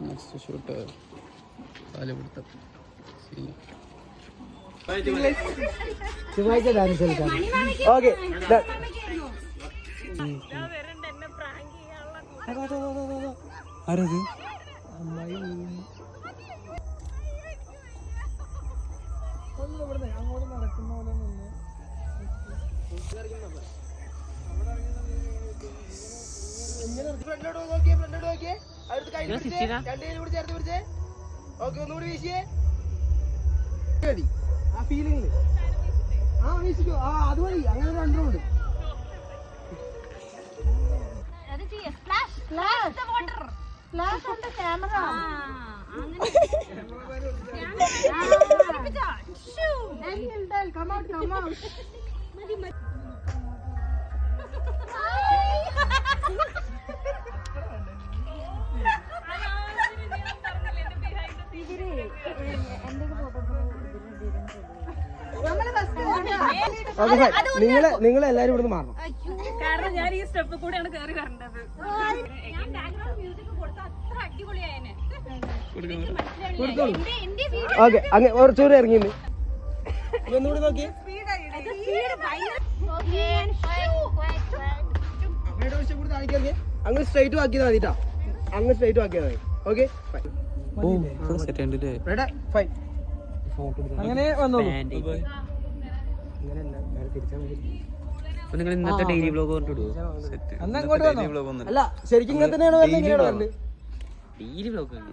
Next shoot കാലുപിടുത്തം ചൊവ്വാഴ്ച dance കളിക്കാം. Okay ആരത്? അമ്മായി അങ്ങോട്ട് നടക്കുന്ന പോലെ നിന്ന് ഫ്രണ്ടോട്ട് നോക്കിയേ, ഫ്രണ്ടോട്ട് നോക്കിയേ. അടുത്ത് കൈ പിടിച്ചേ, രണ്ട് കൈ കൂടി ചേർത്ത് പിടിച്ചേ. ഓക്കെ, ഒന്നുകൂടി വീശിയേ. മതി ആ ഫീലിംഗില്. ആ വീശിക്കോ. ആ അത് മതി. അങ്ങനെ രണ്ടുണ്ട്. നിങ്ങൾ എല്ലാരും ഇവിടുന്ന് മാറണം. കാരണം ഞാൻ ഈ സ്റ്റെപ്പ് കൂടെയാണ് കയറി വരേണ്ടത്. ഓക്കെ, അങ്ങനെ കുറച്ചുകൂടി ഇറങ്ങിന്ന് ഒന്നുകൂടി നോക്കി. അങ്ങ് സ്ട്രൈറ്റ് ആക്കിയാൽ മതിട്ടാ. അങ്ങ് സ്ട്രൈറ്റ് ആക്കിയാൽ മതി. Okay, fine. അങ്ങനെ വന്നോളൂ. നിങ്ങൾ ഇന്നത്തെ ഡെയിലി വ്ലോഗ് അല്ല ശരിക്കും ഇങ്ങനെ തന്നെയാണ്.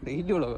Daily vlog